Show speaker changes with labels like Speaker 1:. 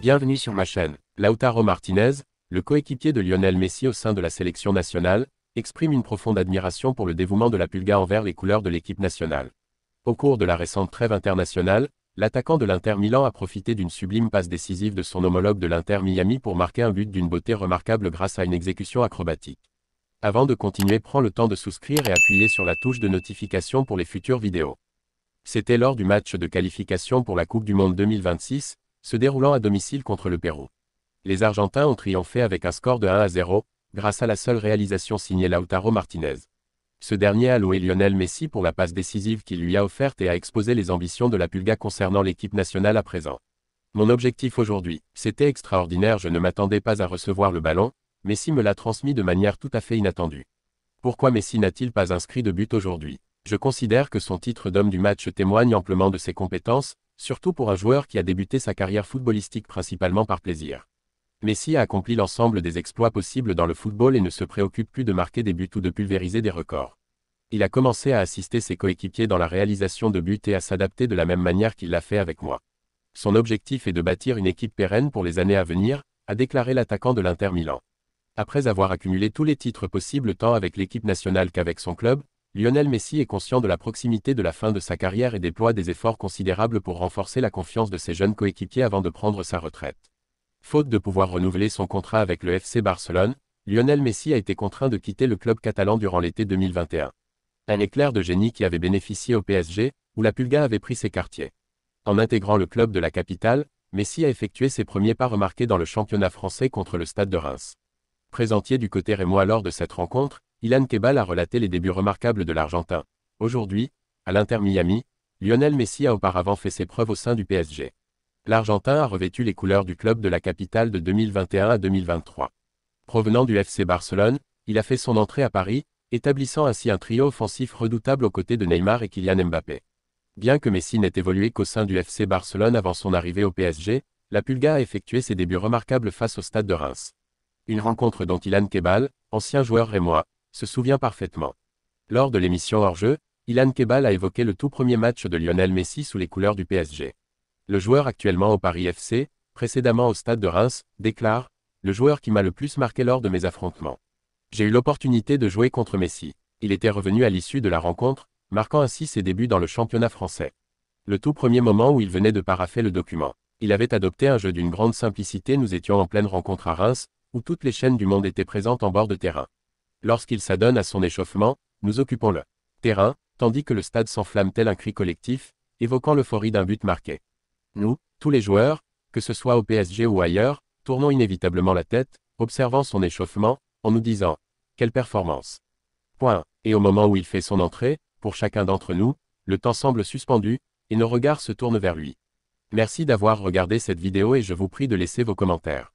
Speaker 1: Bienvenue sur ma chaîne. Lautaro Martinez, le coéquipier de Lionel Messi au sein de la sélection nationale, exprime une profonde admiration pour le dévouement de la Pulga envers les couleurs de l'équipe nationale. Au cours de la récente trêve internationale, l'attaquant de l'Inter Milan a profité d'une sublime passe décisive de son homologue de l'Inter Miami pour marquer un but d'une beauté remarquable grâce à une exécution acrobatique. Avant de continuer, prends le temps de souscrire et appuyer sur la touche de notification pour les futures vidéos. C'était lors du match de qualification pour la Coupe du Monde 2026, se déroulant à domicile contre le Pérou. Les Argentins ont triomphé avec un score de 1-0, grâce à la seule réalisation signée Lautaro Martinez. Ce dernier a loué Lionel Messi pour la passe décisive qu'il lui a offerte et a exposé les ambitions de la Pulga concernant l'équipe nationale à présent. Mon objectif aujourd'hui, c'était extraordinaire, je ne m'attendais pas à recevoir le ballon, Messi me l'a transmis de manière tout à fait inattendue. Pourquoi Messi n'a-t-il pas inscrit de but aujourd'hui? Je considère que son titre d'homme du match témoigne amplement de ses compétences, surtout pour un joueur qui a débuté sa carrière footballistique principalement par plaisir. Messi a accompli l'ensemble des exploits possibles dans le football et ne se préoccupe plus de marquer des buts ou de pulvériser des records. Il a commencé à assister ses coéquipiers dans la réalisation de buts et à s'adapter de la même manière qu'il l'a fait avec moi. Son objectif est de bâtir une équipe pérenne pour les années à venir, a déclaré l'attaquant de l'Inter Milan. Après avoir accumulé tous les titres possibles tant avec l'équipe nationale qu'avec son club, Lionel Messi est conscient de la proximité de la fin de sa carrière et déploie des efforts considérables pour renforcer la confiance de ses jeunes coéquipiers avant de prendre sa retraite. Faute de pouvoir renouveler son contrat avec le FC Barcelone, Lionel Messi a été contraint de quitter le club catalan durant l'été 2021. Un éclair de génie qui avait bénéficié au PSG, où la Pulga avait pris ses quartiers. En intégrant le club de la capitale, Messi a effectué ses premiers pas remarqués dans le championnat français contre le Stade de Reims. Présentier du côté rémois lors de cette rencontre, Ilan Kebal a relaté les débuts remarquables de l'Argentin. Aujourd'hui, à l'Inter Miami, Lionel Messi a auparavant fait ses preuves au sein du PSG. L'Argentin a revêtu les couleurs du club de la capitale de 2021 à 2023. Provenant du FC Barcelone, il a fait son entrée à Paris, établissant ainsi un trio offensif redoutable aux côtés de Neymar et Kylian Mbappé. Bien que Messi n'ait évolué qu'au sein du FC Barcelone avant son arrivée au PSG, la Pulga a effectué ses débuts remarquables face au Stade de Reims. Une rencontre dont Ilan Kebal, ancien joueur rémois, se souvient parfaitement. Lors de l'émission hors-jeu, Ilan Kebal a évoqué le tout premier match de Lionel Messi sous les couleurs du PSG. Le joueur actuellement au Paris FC, précédemment au Stade de Reims, déclare « Le joueur qui m'a le plus marqué lors de mes affrontements. J'ai eu l'opportunité de jouer contre Messi. Il était revenu à l'issue de la rencontre, marquant ainsi ses débuts dans le championnat français. Le tout premier moment où il venait de parapher le document. Il avait adopté un jeu d'une grande simplicité, nous étions en pleine rencontre à Reims, où toutes les chaînes du monde étaient présentes en bord de terrain. Lorsqu'il s'adonne à son échauffement, nous occupons le terrain, tandis que le stade s'enflamme tel un cri collectif, évoquant l'euphorie d'un but marqué. Nous, tous les joueurs, que ce soit au PSG ou ailleurs, tournons inévitablement la tête, observant son échauffement, en nous disant « Quelle performance !» Point. Et au moment où il fait son entrée, pour chacun d'entre nous, le temps semble suspendu, et nos regards se tournent vers lui. Merci d'avoir regardé cette vidéo et je vous prie de laisser vos commentaires.